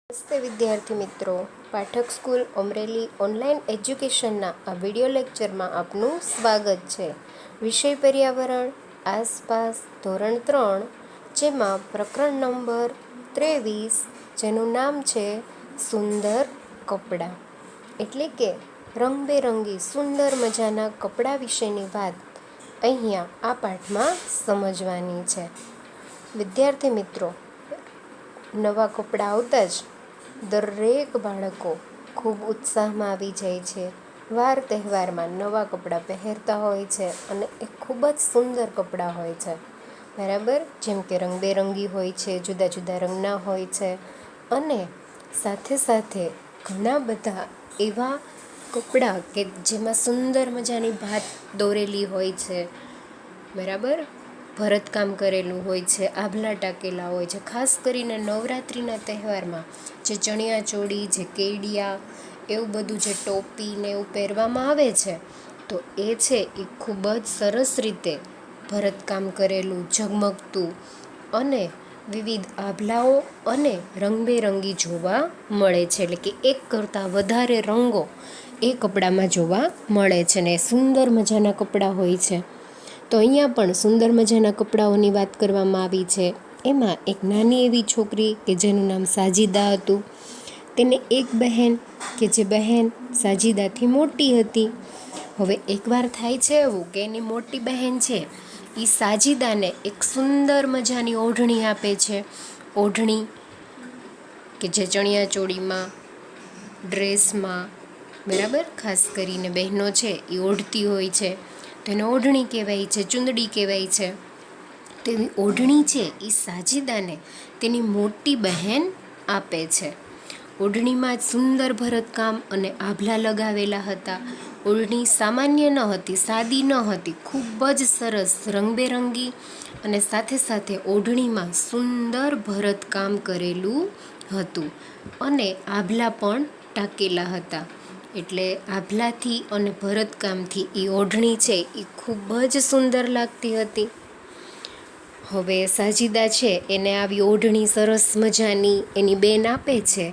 નમસ્તે વિદ્યાર્થી મિત્રો, પાઠક સ્કૂલ અમરેલી ઓનલાઈન એજ્યુકેશનના આ વિડિયો લેક્ચરમાં આપનું સ્વાગત છે. વિષય પર્યાવરણ આસપાસ ધોરણ 3, જેમાં પ્રકરણ નંબર 23, જેનું નામ છે સુંદર કપડાં, એટલે કે રંગબેરંગી સુંદર મજાના કપડાં વિશેની વાત અહીંયા આ પાઠમાં સમજવાની છે. વિદ્યાર્થી મિત્રો, નવા કપડાં આવતા જ દરેક બાળકો ખૂબ ઉત્સાહમાં આવી જાય છે. વાર તહેવારમાં નવા કપડાં પહેરતા હોય છે અને એ ખૂબ જ સુંદર કપડાં હોય છે, બરાબર. જેમ કે રંગબેરંગી હોય છે, જુદા જુદા રંગના હોય છે, અને સાથે સાથે ઘણા બધા એવા કપડાં કે જેમાં સુંદર મજાની ભાત દોરેલી હોય છે, બરાબર. ભરતકામ કરેલું હોય છે, આભલા ટાંકેલા હોય છે. ખાસ કરીને નવરાત્રિના તહેવારમાં જે ચણિયા ચોળી, જે કેડિયા, એવું બધું, જે ટોપી ને એવું પહેરવામાં આવે છે, તો એ છે એ ખૂબ જ સરસ રીતે ભરતકામ કરેલું, ઝગમગતું અને વિવિધ આભલાઓ અને રંગબેરંગી જોવા મળે છે. એટલે કે એક કરતાં વધારે રંગો એ કપડામાં જોવા મળે છે ને સુંદર મજાના કપડાં હોય છે. તો અહીંયા પણ સુંદર મજાના કપડાઓની વાત કરવામાં આવી છે. એમાં એક નાની એવી છોકરી કે જેનું નામ સાજીદા હતું, તેને એક બહેન કે જે બહેન સાજીદાથી મોટી હતી. હવે એકવાર થાય છે એવું કે એની મોટી બહેન છે એ સાજીદાને એક સુંદર મજાની ઓઢણી આપે છે. ઓઢણી કે જે ચણિયા ચોળીમાં, ડ્રેસમાં, બરાબર, ખાસ કરીને બહેનો છે એ ઓઢતી હોય છે, તો એને ઓઢણી કહેવાય છે, ચૂંદડી કહેવાય છે. તેવી ઓઢણી છે એ સાજીદાને તેની મોટી બહેન આપે છે. ઓઢણીમાં જ સુંદર ભરતકામ અને આભલા લગાવેલા હતા. ઓઢણી સામાન્ય ન હતી, સાદી ન હતી, ખૂબ જ સરસ રંગબેરંગી, અને સાથે સાથે ઓઢણીમાં સુંદર ભરતકામ કરેલું હતું અને આભલા પણ ટાંકેલા હતા. એટલે આભલાથી અને ભરતકામથી એ ઓઢણી છે એ ખૂબ જ સુંદર લાગતી હતી. હવે સાજીદા છે એને આવી ઓઢણી સરસ મજાની એની બેન આપે છે,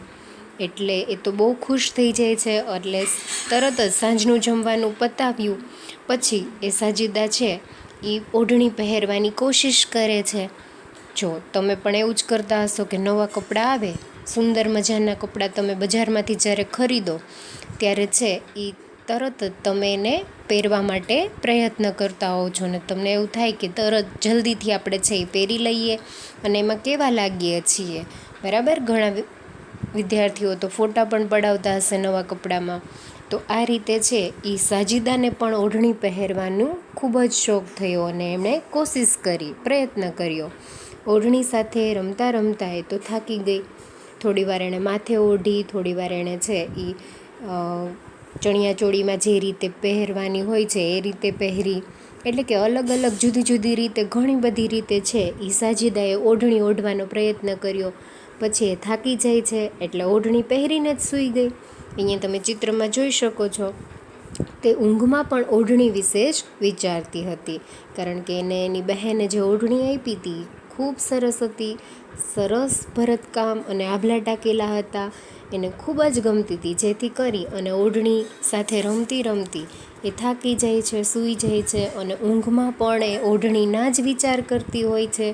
એટલે એ તો બહુ ખુશ થઈ જાય છે. એટલે તરત જ સાંજનું જમવાનું પતાવ્યું પછી એ સાજીદા છે એ ઓઢણી પહેરવાની કોશિશ કરે છે. જો તમે પણ એવું જ કરતા હશો કે નવા કપડાં આવે, સુંદર મજાના કપડાં તમે બજારમાંથી જ્યારે ખરીદો ત્યારે છે એ તરત જ તમે એને પહેરવા માટે પ્રયત્ન કરતા હોવ છો ને તમને એવું થાય કે તરત જલ્દીથી આપણે છે એ પહેરી લઈએ અને એમાં કેવા લાગીએ છીએ, બરાબર. ઘણા વિદ્યાર્થીઓ તો ફોટા પણ પડાવતા હશે નવા કપડામાં. તો આ રીતે છે એ સાજીદાને પણ ઓઢણી પહેરવાનું ખૂબ જ શોખ થયો અને એમણે કોશિશ કરી, પ્રયત્ન કર્યો. ઓઢણી સાથે રમતા રમતા એ તો થાકી ગઈ. થોડીવાર એણે માથે ઓઢી, થોડીવાર એણે છે એ ચણિયા ચોળીમાં જે રીતે પહેરવાની હોય છે એ રીતે પહેરી. એટલે કે અલગ અલગ જુદી જુદી રીતે, ઘણી બધી રીતે છે એ સાજીદાએ ઓઢણી ઓઢવાનો પ્રયત્ન કર્યો. પછી એ થાકી જાય છે એટલે ઓઢણી પહેરીને જ સૂઈ ગઈ. અહીંયા તમે ચિત્રમાં જોઈ શકો છો. તે ઊંઘમાં પણ ઓઢણી વિશે જ વિચારતી હતી, કારણ કે એને એની બહેને જે ઓઢણી આપી હતી ખૂબ સરસ હતી. સરસ ભરતકામ અને આભલા ટાંકેલા હતા, એને ખૂબ જ ગમતી હતી. જેથી કરી અને ઓઢણી સાથે રમતી રમતી એ થાકી જાય છે, સૂઈ જાય છે અને ઊંઘમાં પણ એ ઓઢણીના જ વિચાર કરતી હોય છે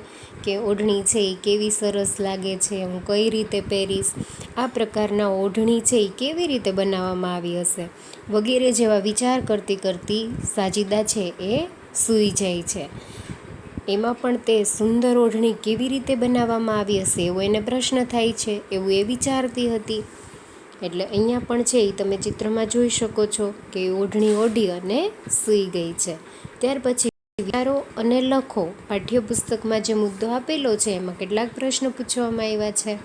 કે ઓઢણી છે એ કેવી સરસ લાગે છે, હું કઈ રીતે પહેરીશ, આ પ્રકારના ઓઢણી છે એ કેવી રીતે બનાવવામાં આવી હશે, વગેરે જેવા વિચાર કરતી કરતી સાજીદા છે એ સૂઈ જાય છે. એમાં પણ તે સુંદર ઓઢણી કેવી રીતે બનાવવામાં આવી હશે એવો એને પ્રશ્ન થાય છે, એવું એ વિચારતી હતી. એટલે અહીંયા પણ છે એ તમે ચિત્રમાં જોઈ શકો છો કે ઓઢણી ઓઢી અને સૂઈ ગઈ છે. ત્યાર પછી વિચારો અને લખો પાઠ્યપુસ્તકમાં જે મુદ્દો આપેલો છે એમાં કેટલાક પ્રશ્નો પૂછવામાં આવ્યા છે.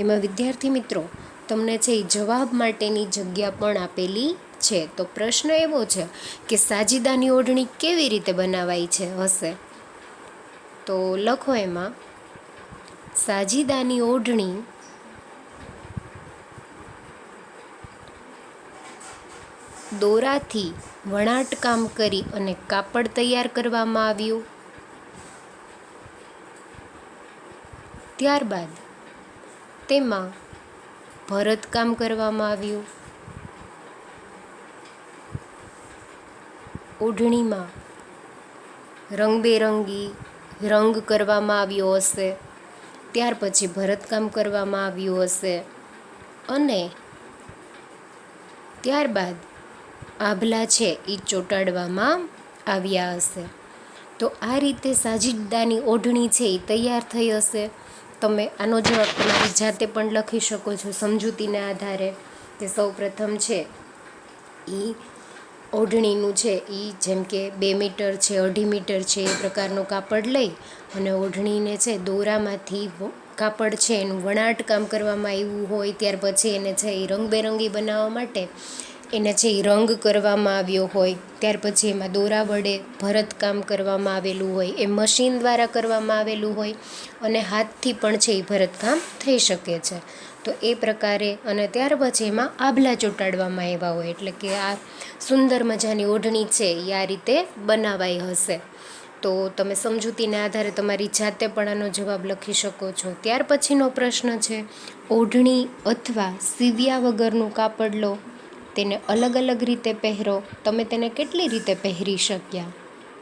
એમાં વિદ્યાર્થી મિત્રો તમને છે એ જવાબ માટેની જગ્યા પણ આપેલી છે. તો પ્રશ્ન એવો છે કે સાજીદાની ઓઢણી કેવી રીતે બનાવાઈ છે હશે, તો લખો એમાં સાજીદાની ઓઢણી દોરાથી વણાટકામ કરી અને કાપડ તૈયાર કરવામાં આવ્યું. ત્યારબાદ તેમાં ભરતકામ કરવામાં આવ્યું. ઓઢણીમાં રંગબેરંગી રંગ કરવામાં આવ્યો હશે, ત્યાર પછી ભરતકામ કરવામાં આવ્યું હશે અને ત્યારબાદ આભલા છે એ ચોંટાડવામાં આવ્યા હશે. તો આ રીતે સાજીદાની ઓઢણી છે એ તૈયાર થઈ હશે. તમે આનો જવાબ તમારી જાતે પણ લખી શકો છો સમજૂતીના આધારે કે સૌ પ્રથમ છે એ ઓઢણીનું છે એ જેમ કે 2 મીટર છે, 2.5 મીટર છે એ પ્રકારનું કાપડ લઈ અને ઓઢણીને છે દોરામાંથી કાપડ છે એનું વણાટ કામ કરવામાં આવ્યું હોય, ત્યાર પછી એને છે એ રંગબેરંગી બનાવવા માટે એને છે એ રંગ કરવામાં આવ્યો હોય, ત્યાર પછી એમાં દોરા વડે ભરતકામ કરવામાં આવેલું હોય, એ મશીન દ્વારા કરવામાં આવેલું હોય અને હાથથી પણ છે એ ભરતકામ થઈ શકે છે. તો એ પ્રકારે અને ત્યાર પછી એમાં આભલા ચોંટાડવામાં આવ્યા હોય, એટલે કે આ સુંદર મજાની ઓઢણી છે એ આ રીતે બનાવાઈ હશે. તો તમે સમજૂતીના આધારે તમારી જાતે પણ આનો જવાબ લખી શકો છો. ત્યાર પછીનો પ્રશ્ન છે, ઓઢણી અથવા સીવ્યા વગરનું કાપડ લો, તેને અલગ અલગ રીતે પહેરો, તમે તેને કેટલી રીતે પહેરી શક્યા?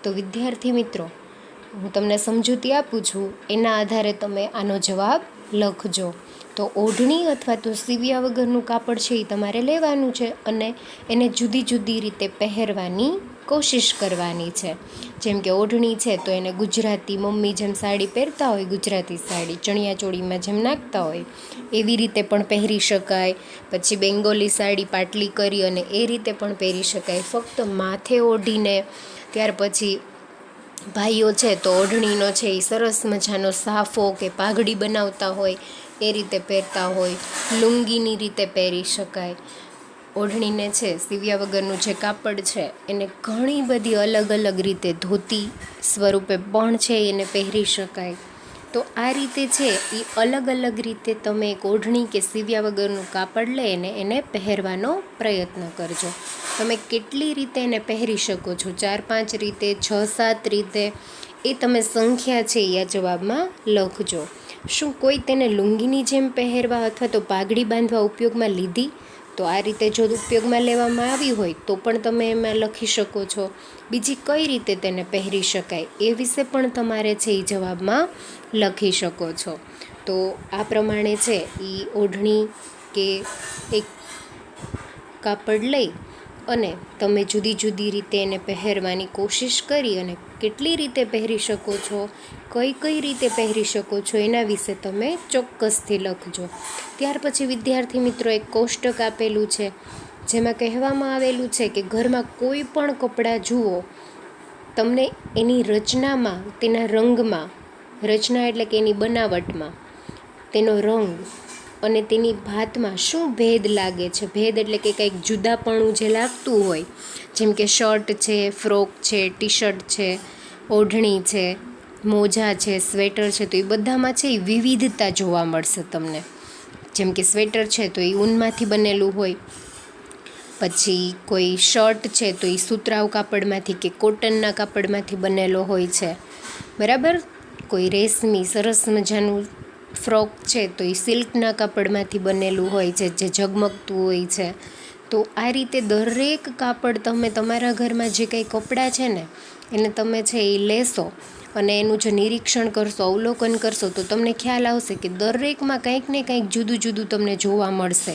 તો વિદ્યાર્થી મિત્રો, હું તમને સમજૂતી આપું છું, એના આધારે તમે આનો જવાબ લખજો. તો ઓઢણી અથવા તો સીવ્યા વગરનું કાપડ છે એ તમારે લેવાનું છે અને એને જુદી જુદી રીતે પહેરવાની કોશિશ કરવાની છે. જેમ કે ઓઢણી છે તો એને ગુજરાતી મમ્મી જેમ સાડી પહેરતા હોય, ગુજરાતી સાડી ચણિયાચોળીમાં જેમ નાખતા હોય એવી રીતે પણ પહેરી શકાય. પછી બેંગોલી સાડી પાટલી કરી અને એ રીતે પણ પહેરી શકાય, ફક્ત માથે ઓઢીને. ત્યાર પછી ભાઈઓ છે તો ઓઢણીનો છે એ સરસ મજાનો સાફો કે પાઘડી બનાવતા હોય એ રીતે પહેરતા હોય, લુંગીની રીતે પહેરી શકાય. ઓઢણીને છે સીવ્યા વગરનું જે કાપડ છે એને ઘણી બધી અલગ અલગ રીતે ધોતી સ્વરૂપે પણ છે એને પહેરી શકાય. તો આ રીતે છે એ અલગ અલગ રીતે તમે એક ઓઢણી કે સીવ્યા વગરનું કાપડ લઈને એને પહેરવાનો પ્રયત્ન કરજો. તમે કેટલી રીતે એને પહેરી શકો છો, 4-5 રીતે, 6-7 રીતે, એ તમે સંખ્યા છે એ આ જવાબમાં લખજો. શું કોઈ તેને લુંગીની જેમ પહેરવા અથવા તો પાઘડી બાંધવા ઉપયોગમાં લીધી? તો આ રીતે જો ઉપયોગમાં લેવામાં આવી હોય તો પણ તમે એમાં લખી શકો છો. બીજી કઈ રીતે તેને પહેરી શકાય એ વિશે પણ તમારે છે એ જવાબમાં લખી શકો છો. તો આ પ્રમાણે છે એ ઓઢણી કે એક કાપડ લઈ અને તમે જુદી જુદી રીતે એને પહેરવાની કોશિશ કરી અને કેટલી રીતે પહેરી શકો છો, કઈ કઈ રીતે પહેરી શકો છો એના વિશે તમે ચોક્કસથી લખજો. ત્યાર પછી વિદ્યાર્થી મિત્રો એક કોષ્ટક આપેલું છે જેમાં કહેવામાં આવેલું છે કે ઘરમાં કોઈ પણ કપડાં જુઓ, તમને એની રચનામાં, તેના રંગમાં, રચના એટલે કે એની બનાવટમાં, તેનો રંગ અને તેની ભાતમાં શું ભેદ લાગે છે. ભેદ એટલે કે કંઈક જુદાપણું જે લાગતું હોય, જેમ કે શર્ટ છે, ફ્રોક છે, ટી શર્ટ છે, ઓઢણી છે, મોજા છે, સ્વેટર છે, તો એ બધામાં છે એ વિવિધતા જોવા મળશે તમને. જેમ કે સ્વેટર છે તો એ ઊનમાંથી બનેલું હોય, પછી કોઈ શર્ટ છે તો એ સુતરાઉ કાપડમાંથી કે કોટનના કાપડમાંથી બનેલો હોય છે, બરાબર. કોઈ રેશમી સરસ મજાનું ફ્રોક છે તો એ સિલ્કના કાપડમાંથી બનેલું હોય છે જે ઝગમગતું હોય છે. તો આ રીતે દરેક કાપડ તમે તમારા ઘરમાં જે કંઈ કપડાં છે ને એને તમે છે એ લેશો અને એનું જો નિરીક્ષણ કરશો, અવલોકન કરશો તો તમને ખ્યાલ આવશે કે દરેકમાં કંઈક ને કંઈક જુદું જુદું તમને જોવા મળશે.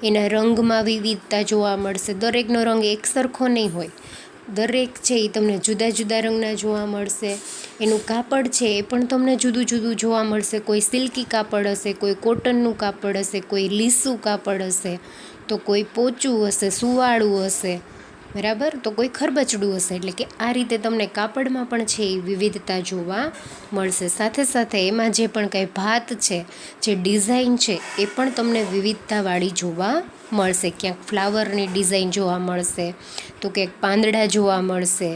એના રંગમાં વિવિધતા જોવા મળશે, દરેકનો રંગ એક સરખો નહીં હોય, દરેક છે એ તમને જુદા જુદા રંગના જોવા મળશે. એનું કાપડ છે એ પણ તમને જુદું જુદું જોવા મળશે. કોઈ સિલ્કી કાપડ હશે, કોઈ કોટનનું કાપડ હશે, કોઈ લીસું કાપડ હશે, તો કોઈ પોચું હશે, સુવાળું હશે, બરાબર, તો કોઈ ખરબચડું હશે. એટલે કે આ રીતે તમને કાપડમાં પણ છે એ વિવિધતા જોવા મળશે. સાથે સાથે એમાં જે પણ કંઈ ભાત છે, જે ડિઝાઇન છે એ પણ તમને વિવિધતાવાળી જોવા મળશે. ક્યાંક ફ્લાવરની ડિઝાઇન જોવા મળશે, તો ક્યાંક પાંદડા જોવા મળશે,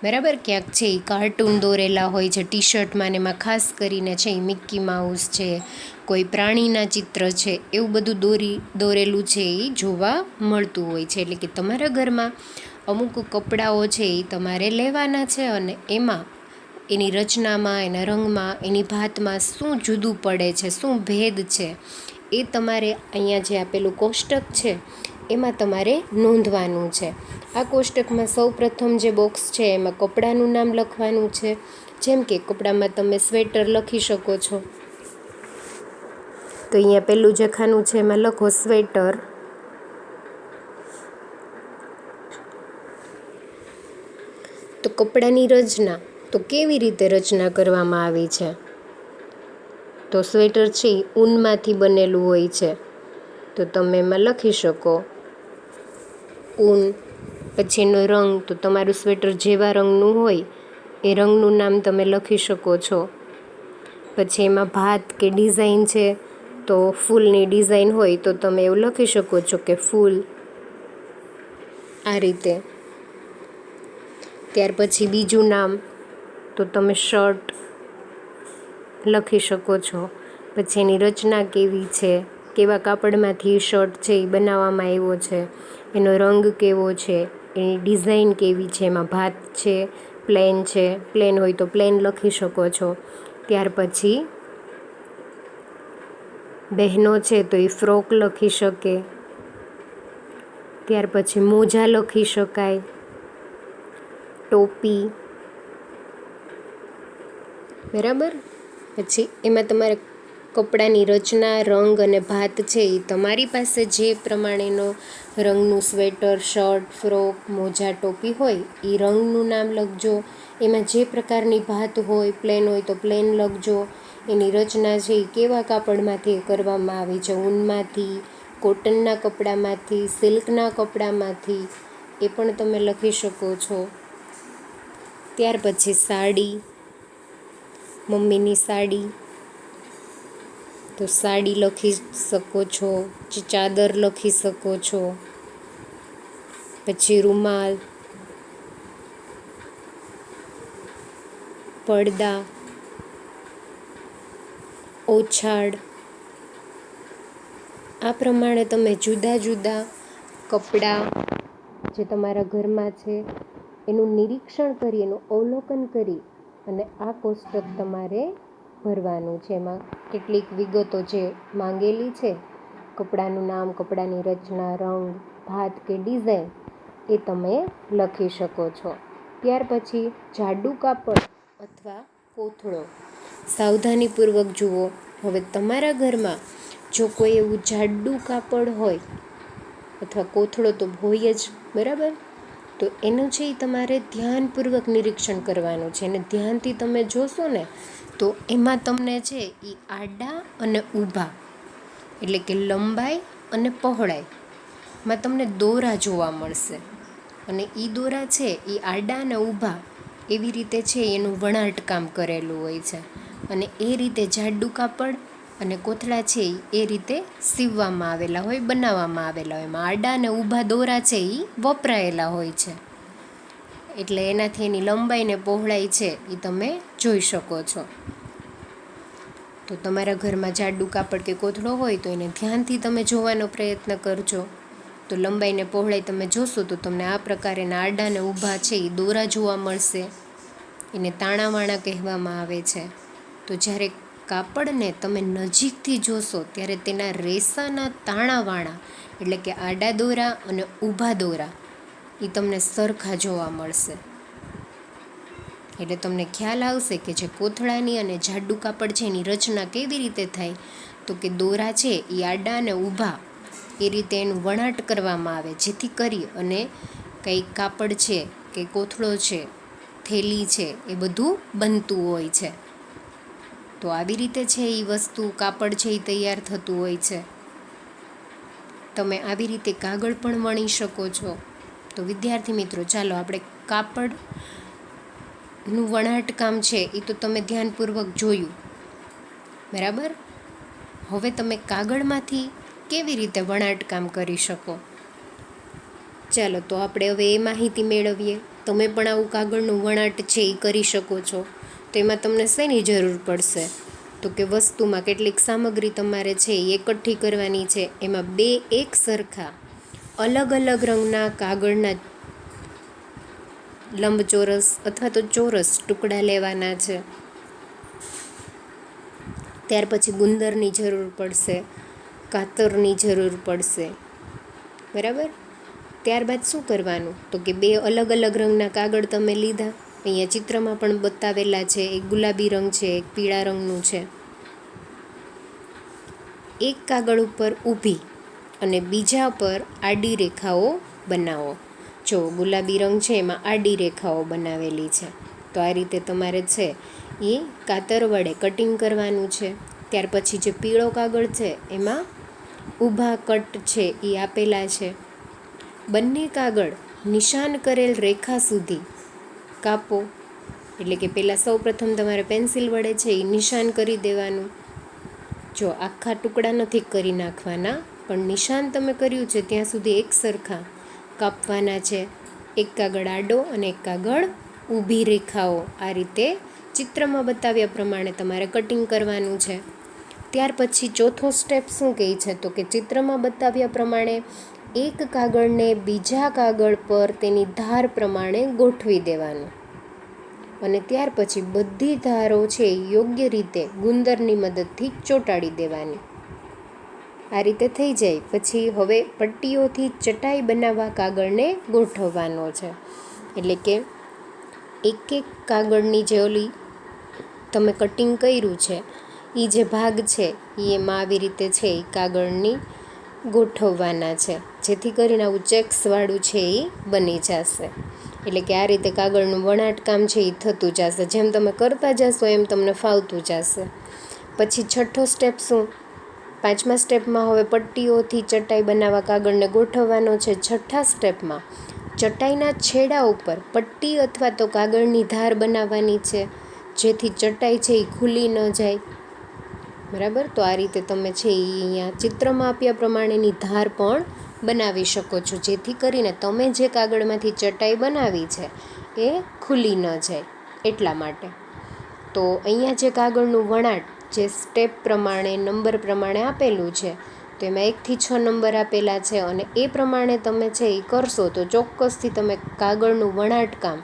બરાબર. ક્યાંક છે એ કાર્ટૂન દોરેલા હોય છે ટી શર્ટમાં, ને એમાં ખાસ કરીને છે એ મિક્કી માઉસ છે, કોઈ પ્રાણીના ચિત્ર છે, એવું બધું દોરેલું છે એ જોવા મળતું હોય છે. એટલે કે તમારા ઘરમાં અમુક કપડાઓ છે એ તમારે લેવાના છે અને એમાં એની રચનામાં, એના રંગમાં, એની ભાતમાં શું જુદું પડે છે, શું ભેદ છે, એ તમારે અહીંયા જે આપેલું કોષ્ટક છે એમાં તમારે નોંધવાનું છે. આ કોષ્ટકમાં સૌપ્રથમ જે બોક્સ છે એમાં કપડાનું નામ લખવાનું છે. જેમ કે કપડામાં તમે સ્વેટર લખી શકો છો. તો અહીંયા પહેલું જે ખાનું છે એમાં લખો સ્વેટર. તો કપડાની રચના, તો કેવી રીતે રચના કરવામાં આવી છે? તો સ્વેટર છે એ ઊનમાંથી બનેલું હોય છે. તો તમે એમાં લખી શકો ઊન. પછી એનો રંગ, તો તમારું સ્વેટર જેવા રંગનું હોય એ રંગનું નામ તમે લખી શકો છો. પછી એમાં ભાત કે ડિઝાઇન છે, તો ફૂલની ડિઝાઇન હોય તો તમે એવું લખી શકો છો કે ફૂલ, આ રીતે. ત્યાર પછી બીજું નામ, તો તમે શર્ટ લખી શકો છો. પછી એની રચના કેવી છે, કેવા કાપડમાંથી શર્ટ છે એ બનાવવામાં આવ્યો છે, એનો રંગ કેવો છે, એની ડિઝાઇન કેવી છે, એમાં ભાત છે, પ્લેન છે, પ્લેન હોય તો પ્લેન લખી શકો છો. ત્યાર પછી બહેનો છે તો એ ફ્રોક લખી શકે. ત્યાર પછી મોજા લખી શકાય, ટોપી, બરાબર. પછી એમાં તમારે કપડાની રચના, રંગ અને ભાત છે એ તમારી પાસે જે પ્રમાણેનો રંગનું સ્વેટર, શર્ટ, ફ્રોક, મોજા, ટોપી હોય એ રંગનું નામ લખજો. એમાં જે પ્રકારની ભાત હોય, પ્લેન હોય તો પ્લેન લખજો. એની રચના છે એ કેવા કાપડમાંથી કરવામાં આવી છે, ઊનમાંથી, કોટનના કપડામાંથી, સિલ્કના કપડામાંથી, એ પણ તમે લખી શકો છો. ત્યાર પછી સાડી, મમ્મીની સાડી, તો સાડી લખી શકો છો. ચાદર લખી શકો છો. પછી રૂમાલ, પડદા, ઓછાડ, આ પ્રમાણે તમે જુદા જુદા કપડાં જે તમારા ઘરમાં છે એનું નિરીક્ષણ કરી, એનું અવલોકન કરી અને આ કોષ્ટક તમારે ભરવાનું છે. એમાં કેટલીક વિગતો જે માંગેલી છે, કપડાનું નામ, કપડાની રચના, રંગ, ભાત કે ડિઝાઇન, એ તમે લખી શકો છો. ત્યાર પછી જાડું કાપડ અથવા કોથળો, સાવધાનીપૂર્વક જુઓ. હવે તમારા ઘરમાં જો કોઈ એવું જાડું કાપડ હોય અથવા કોથળો તો હોય જ, બરાબર, તો એનું છે એ તમારે ધ્યાનપૂર્વક નિરીક્ષણ કરવાનું છે. અને ધ્યાનથી તમે જોશો ને તો એમાં તમને છે એ આડા અને ઊભા, એટલે કે લંબાઈ અને પહોળાઈમાં તમને દોરા જોવા મળશે. અને એ દોરા છે એ આડા અને ઊભા એવી રીતે છે એનું વણાટ કામ કરેલું હોય છે. અને એ રીતે જાડું કાપડ અને કોથળા છે એ રીતે સીવવામાં આવેલા હોય, બનાવવામાં આવેલા હોય. એમાં આડા અને ઊભા દોરા છે એ વપરાયેલા હોય છે. એટલે એનાથી એની લંબાઈ ને પહોળાઈ છે એ તમે જોઈ શકો છો. તો તમારા ઘરમાં જાડું કાપડ કે કોથળો હોય તો એને ધ્યાનથી તમે જોવાનો પ્રયત્ન કરજો. તો લંબાઈ ને પહોળાઈ તમે જોશો તો તમને આ પ્રકારના આડા અને ઊભા છે એ દોરા જોવા મળશે. એને તાણાવાણા કહેવામાં આવે છે. તો જ્યારે કાપડને તમે નજીકથી જોશો ત્યારે તેના રેસાના તાણાવાળા, એટલે કે આડા દોરા અને ઊભા દોરા, એ તમને સરખા જોવા મળશે. એટલે તમને ખ્યાલ આવશે કે જે કોથળાની અને જાડું કાપડ છે એની રચના કેવી રીતે થાય. તો કે દોરા છે એ આડા અને ઊભા એ રીતે એનું વણાટ કરવામાં આવે, જેથી કરી અને કંઈ કાપડ છે કે કોથળો છે, થેલી છે, એ બધું બનતું હોય છે. તો આવી રીતે છે એ વસ્તુ, કાપડ છે એ તૈયાર થતું હોય છે. તમે આવી રીતે કાગળ પણ વણી શકો છો. તો વિદ્યાર્થી મિત્રો, ચાલો આપણે કાપડનું વણાટ કામ છે એ તો તમે ધ્યાનપૂર્વક જોયું, બરાબર. હવે તમે કાગળમાંથી કેવી રીતે વણાટ કામ કરી શકો, ચાલો તો આપણે હવે એ માહિતી મેળવીએ. તમે પણ આવું કાગળનું વણાટ છે એ કરી શકો છો. તો એમાં તમને શેની જરૂર પડશે? તો કે વસ્તુમાં કેટલીક સામગ્રી તમારે છે એ એકઠી કરવાની છે. એમાં 2 એક સરખા અલગ અલગ રંગના કાગળના લંબચોરસ અથવા તો ચોરસ ટુકડા લેવાના છે. ત્યાર પછી ગુંદરની જરૂર પડશે. કાતરની જરૂર પડશે. બરાબર. ત્યારબાદ શું કરવાનું તો કે 2 અલગ અલગ રંગના કાગળ તમે લીધા. અહીંયા ચિત્રમાં પણ બતાવેલા છે. એક ગુલાબી રંગ છે, એક પીળા રંગનું છે. એક કાગળ ઉપર ઊભી અને બીજા પર આડી રેખાઓ બનાવો. જો ગુલાબી રંગ છે એમાં આડી રેખાઓ બનાવેલી છે. તો આ રીતે તમારે છે એ કાતર વડે કટિંગ કરવાનું છે. ત્યાર પછી જે પીળો કાગળ છે એમાં ઊભા કટ છે એ આપેલા છે. બંને કાગળ નિશાન કરેલ રેખા સુધી કાપો. એટલે કે પહેલાં સૌપ્રથમ તમારે પેન્સિલ વડે છે એ નિશાન કરી દેવાનું. જો આખા ટુકડા નથી કરી નાખવાના, પણ નિશાન તમે કર્યું છે ત્યાં સુધી એક સરખા કાપવાના છે. એક કાગળ આડો અને એક કાગળ ઊભી રેખાઓ આ રીતે ચિત્રમાં બતાવ્યા પ્રમાણે તમારે કટિંગ કરવાનું છે. ત્યાર પછી ચોથો સ્ટેપ શું કહે છે તો કે ચિત્રમાં બતાવ્યા પ્રમાણે એક કાગળને બીજા કાગળ પર તેની ધાર પ્રમાણે ગોઠવી દેવાનું અને ત્યાર પછી બધી ધારો છે યોગ્ય રીતે ગુંદરની મદદથી ચોંટાડી દેવાની. આ રીતે થઈ જાય પછી હવે પટ્ટીઓથી ચટાઈ બનાવવા કાગળને ગોઠવવાનો છે. એટલે કે એક એક કાગળની જે ઓલી તમે કટિંગ કર્યું છે એ જે ભાગ છે એ એમાં આવી રીતે છે એ કાગળની ગોઠવવાના છે, જેથી કરીને આવું ચેક્સવાળું છે એ બની જશે. એટલે કે આ રીતે કાગળનું વણાટકામ છે એ થતું જશે. જેમ તમે કરતા જશો એમ તમને ફાવતું જશે. પછી છઠ્ઠો સ્ટેપ શું? 5મા સ્ટેપમાં હવે પટ્ટીઓથી ચટાઈ બનાવવા કાગળને ગોઠવવાનો છે. છઠ્ઠા સ્ટેપમાં ચટાઈના છેડા ઉપર પટ્ટી અથવા તો કાગળની ધાર બનાવવાની છે, જેથી ચટાઈ છે એ ખુલ્લી ન જાય. બરાબર. તો આ રીતે તમે છે એ અહીંયા ચિત્રમાં આપ્યા પ્રમાણેની ધાર પણ બનાવી શકો છો, જેથી કરીને તમે જે કાગળમાંથી ચટાઈ બનાવી છે એ ખુલ્લી ન જાય એટલા માટે. તો અહીંયા જે કાગળનું વણાટ જે સ્ટેપ પ્રમાણે નંબર પ્રમાણે આપેલું છે તો એમાં 1 થી 6 નંબર આપેલા છે અને એ પ્રમાણે તમે છે એ કરશો તો ચોક્કસથી તમે કાગળનું વણાટકામ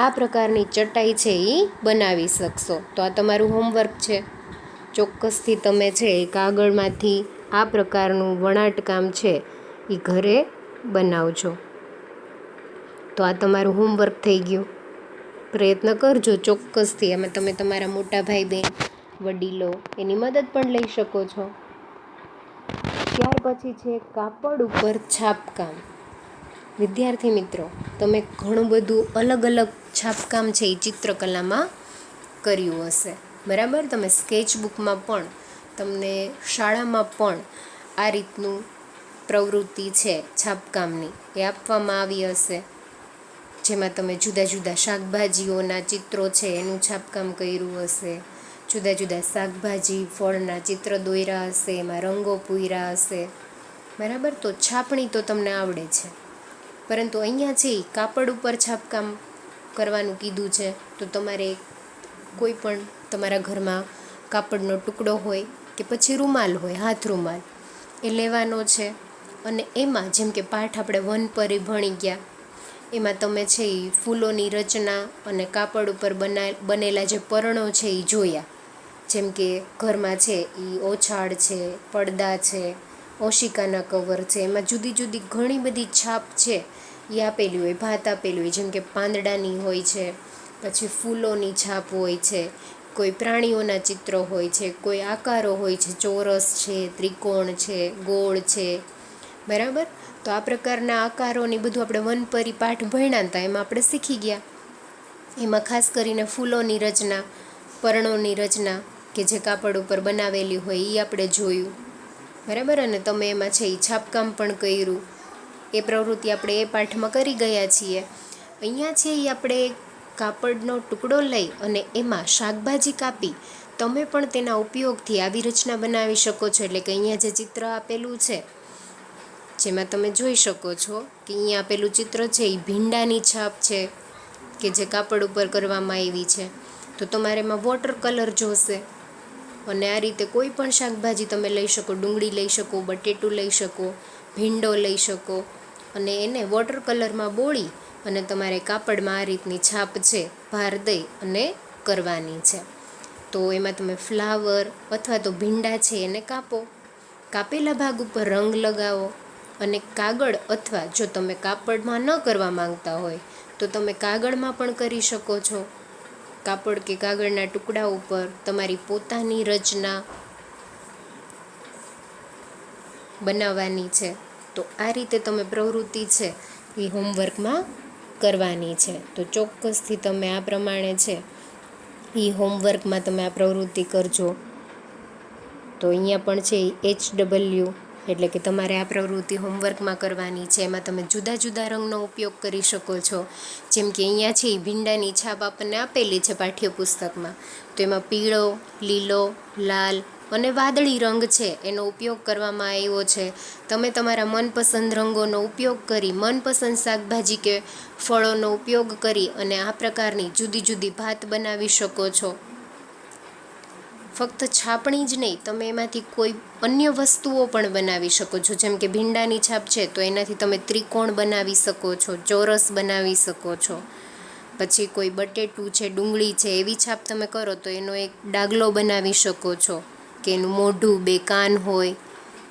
આ પ્રકારની ચટાઈ છે એ બનાવી શકશો. તો આ તમારું હોમવર્ક છે. ચોક્કસથી તમે છે એ કાગળમાંથી આ પ્રકારનું વણાટકામ છે એ ઘરે બનાવજો. તો આ તમારું હોમવર્ક થઈ ગયું. પ્રયત્ન કરજો ચોક્કસથી. એમાં તમે તમારા મોટા ભાઈ બહેન વડીલો એની મદદ પણ લઈ શકો છો. ત્યાર પછી છે કાપડ ઉપર છાપકામ. વિદ્યાર્થી મિત્રો, તમે ઘણું બધું અલગ અલગ છાપકામ છે એ ચિત્રકલામાં કર્યું હશે. બરાબર. તમે સ્કેચબુકમાં પણ તમને શાળામાં પણ આ રીતનું પ્રવૃત્તિ છે છાપકામની એ આપવામાં આવી હશે, જેમાં તમે જુદા જુદા શાકભાજીઓના ચિત્રો છે એનું છાપકામ કર્યું હશે. જુદા જુદા શાકભાજી ફળના ચિત્ર દોર્યા હશે, એમાં રંગો પૂર્યા હશે. બરાબર. તો છાપણી તો તમને આવડે છે, પરંતુ અહીંયા છે કાપડ ઉપર છાપકામ કરવાનું કીધું છે. તો તમારે કોઈ પણ તમારા ઘરમાં કાપડનો ટુકડો હોય કે પછી રૂમાલ હોય, હાથ રૂમાલ, એ લેવાનો છે અને એમાં જેમ કે પાઠ આપણે 1 પર ભણી ગયા એમાં તમે છે એ ફૂલોની રચના અને કાપડ ઉપર બનેલા જે પરણો છે એ જોયા. જેમ કે ઘરમાં છે એ ઓછાળ છે, પડદા છે, ઓશિકાના કવર છે, એમાં જુદી જુદી ઘણી બધી છાપ છે એ આપેલી હોય, ભાત આપેલી હોય. જેમ કે પાંદડાની હોય છે, પછી ફૂલોની છાપ હોય છે, કોઈ પ્રાણીઓના ચિત્રો હોય છે, કોઈ આકારો હોય છે, ચોરસ છે, ત્રિકોણ છે, ગોળ છે. બરાબર. તો આ પ્રકારના આકારોની બધું આપણે 1 પરી પાઠ ભણ્યા હતા એમાં આપણે શીખી ગયા. એમાં ખાસ કરીને ફૂલોની રચના, પર્ણોની રચના કે જે કાપડ ઉપર બનાવેલી હોય એ આપણે જોયું. બરાબર. અને તમે એમાં છે એ છાપકામ પણ કર્યું. એ પ્રવૃત્તિ આપણે એ પાઠમાં કરી ગયા છીએ. અહીંયા છે એ આપણે કાપડનો ટુકડો લઈ અને એમાં શાકભાજી કાપી તમે પણ તેના ઉપયોગથી આવી રચના બનાવી શકો છો. એટલે કે અહીંયા જે ચિત્ર આપેલું છે જેમાં તમે જોઈ શકો છો કે અહીંયા આપેલું ચિત્ર છે એ ભીંડાની છાપ છે કે જે કાપડ ઉપર કરવામાં આવી છે. તો તમારે એમાં વોટર કલર જોશે અને આ રીતે કોઈ પણ શાકભાજી તમે લઈ શકો. ડુંગળી લઈ શકો, બટેટું લઈ શકો, ભીંડો લઈ શકો અને એને વોટર કલરમાં બોળી અને તમારે કાપડમાં આ રીતની છાપ છે ભાર દઈ અને કરવાની છે. તો એમાં તમે ફ્લાવર અથવા તો ભીંડા છે એને કાપો. કાપેલા ભાગ ઉપર રંગ લગાવો અને કાગળ અથવા જો તમે કાપડમાં ન કરવા માંગતા હોય તો તમે કાગળમાં પણ કરી શકો છો. કાપડ કે કાગળના ટુકડા ઉપર તમારી પોતાની રચના બનાવવાની છે. તો આ રીતે તમે પ્રવૃત્તિ છે એ હોમવર્કમાં કરવાની છે. તો ચોક્કસથી તમે આ પ્રમાણે છે એ હોમવર્કમાં તમે આ પ્રવૃત્તિ કરજો. તો અહીંયા પણ છે HW એટલે કે તમારે આ પ્રવૃત્તિ હોમવર્કમાં કરવાની છે. એમાં તમે જુદા જુદા રંગનો ઉપયોગ કરી શકો છો. જેમ કે અહીંયા છે ભીંડાની છાપ આપણને આપેલી છે પાઠ્યપુસ્તકમાં. તો એમાં પીળો, લીલો, લાલ અને વાદળી રંગ છે એનો ઉપયોગ કરવામાં આવ્યો છે. તમે તમારા મનપસંદ રંગોનો ઉપયોગ કરી મનપસંદ શાકભાજી કે ફળોનો ઉપયોગ કરી અને આ પ્રકારની જુદી જુદી ભાત બનાવી શકો છો. ફક્ત છાપણી જ નહીં, તમે એમાંથી કોઈ અન્ય વસ્તુઓ પણ બનાવી શકો છો. જેમ કે ભીંડાની છાપ છે તો એનાથી તમે ત્રિકોણ બનાવી શકો છો, ચોરસ બનાવી શકો છો. પછી કોઈ બટેટું છે, ડુંગળી છે એવી છાપ તમે કરો તો એનો એક ડાગલો બનાવી શકો છો કે એનું મોઢું, બે કાન હોય,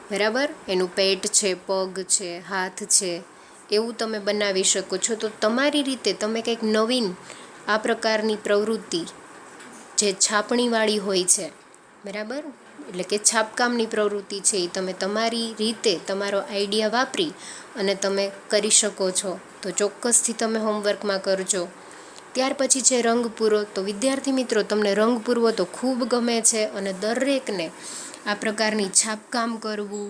બરાબર, એનું પેટ છે, પગ છે, હાથ છે, એવું તમે બનાવી શકો છો. તો તમારી રીતે તમે કંઈક નવીન આ પ્રકારની પ્રવૃત્તિ જે છાપણીવાળી હોય છે, બરાબર, એટલે કે છાપકામની પ્રવૃત્તિ છે એ તમે તમારી રીતે તમારો આઈડિયા વાપરી અને તમે કરી શકો છો. તો ચોક્કસથી તમે હોમવર્કમાં કરજો. ત્યાર પછી છે રંગ પૂરો. તો વિદ્યાર્થી મિત્રો, તમને રંગ પૂરવો તો ખૂબ ગમે છે અને દરેકને આ પ્રકારની છાપકામ કરવું,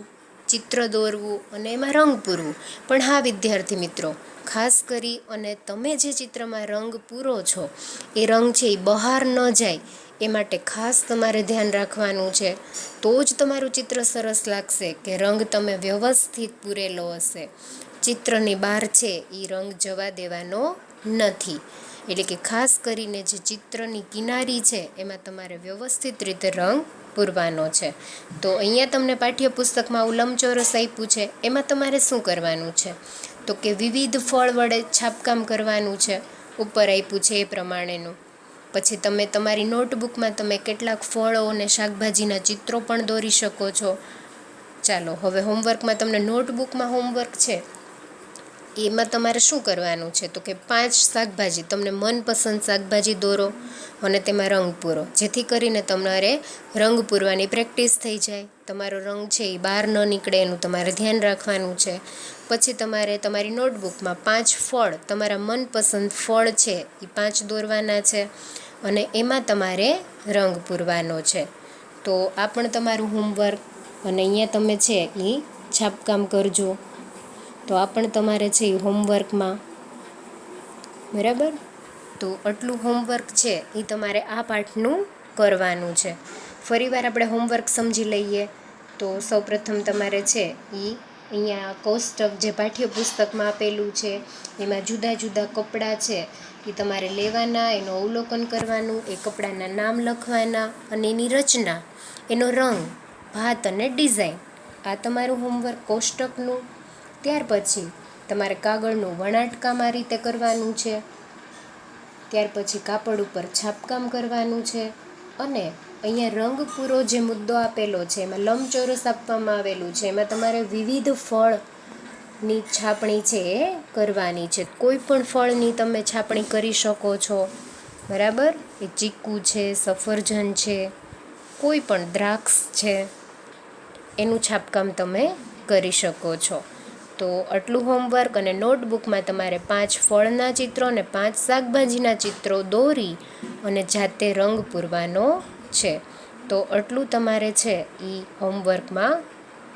ચિત્ર દોરવું અને એમાં રંગ પૂરવું. પણ હા વિદ્યાર્થી મિત્રો, ખાસ કરી અને તમે જે ચિત્રમાં રંગ પૂરો છો એ રંગ છે એ બહાર ન જાય એ માટે ખાસ તમારે ધ્યાન રાખવાનું છે. તો જ તમારું ચિત્ર સરસ લાગશે કે રંગ તમે વ્યવસ્થિત પૂરેલો હશે. ચિત્રની બહાર છે એ રંગ જવા દેવાનો નથી. એટલે કે ખાસ કરીને જે ચિત્રની કિનારી છે એમાં તમારે વ્યવસ્થિત રીતે રંગ પૂરવાનો છે. તો અહીંયા તમને પાઠ્યપુસ્તકમાં આવું લંબચોરસ આપ્યું છે. એમાં તમારે શું કરવાનું છે તો કે વિવિધ ફળ વડે છાપકામ કરવાનું છે. ઉપર આપ્યું છે એ પ્રમાણેનું. પછી તમે તમારી નોટબુકમાં તમે કેટલાક ફળો અને શાકભાજીના ચિત્રો પણ દોરી શકો છો. ચાલો હવે હોમવર્કમાં તમને નોટબુકમાં હોમવર્ક છે એમાં તમારે શું કરવાનું છે તો કે 5 શાકભાજી, તમને મનપસંદ શાકભાજી દોરો અને તેમાં રંગ પૂરો. જેથી કરીને તમારે રંગ પૂરવાની પ્રેક્ટિસ થઈ જાય. તમારો રંગ છે એ બહાર ન નીકળે એનું તમારે ધ્યાન રાખવાનું છે. પછી તમારે તમારી નોટબુકમાં 5 ફળ, તમારા મનપસંદ ફળ છે એ 5 દોરવાના છે અને એમાં તમારે રંગ પૂરવાનો છે. તો આ પણ તમારું હોમવર્ક. અને અહીંયા તમે છે એ છાપકામ કરજો. તો આ પણ તમારે છે એ હોમવર્કમાં, બરાબર. તો આટલું હોમવર્ક છે એ તમારે આ પાઠનું કરવાનું છે. ફરીવાર આપણે હોમવર્ક સમજી લઈએ. તો સૌપ્રથમ તમારે છે એ અહીંયા કોષ્ટક જે પાઠ્યપુસ્તકમાં આપેલું છે એમાં જુદા જુદા કપડાં છે એ તમારે લેવાના, એનું અવલોકન કરવાનું, એ કપડાના નામ લખવાના અને એની રચના, એનો રંગ, ભાત અને ડિઝાઇન. આ તમારું હોમવર્ક કોષ્ટકનું. ત્યાર પછી તમારે કાગળનું વણાટકામ આ રીતે કરવાનું છે. ત્યાર પછી કાપડ ઉપર છાપકામ કરવાનું છે. અને અહીંયા રંગ પૂરો જે મુદ્દો આપેલો છે એમાં લંબચોરસ આપવામાં આવેલું છે. એમાં તમારે વિવિધ ફળની છાપણી છે એ કરવાની છે. કોઈ પણ ફળની તમે છાપણી કરી શકો છો, બરાબર. એ ચીકુ છે, સફરજન છે, કોઈ પણ દ્રાક્ષ છે, એનું છાપકામ તમે કરી શકો છો. તો આટલું હોમવર્ક. અને નોટબુકમાં તમારે 5 ફળના ચિત્રો અને 5 શાકભાજીના ચિત્રો દોરી અને જાતે રંગ પૂરવાનો છે. તો આટલું તમારે છે એ હોમવર્કમાં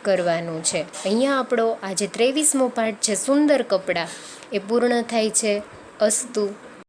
કરવાનું છે. અહીંયા આપણો આજે 23મો પાઠ છે સુંદર કપડાં એ પૂર્ણ થાય છે. અસ્તુ.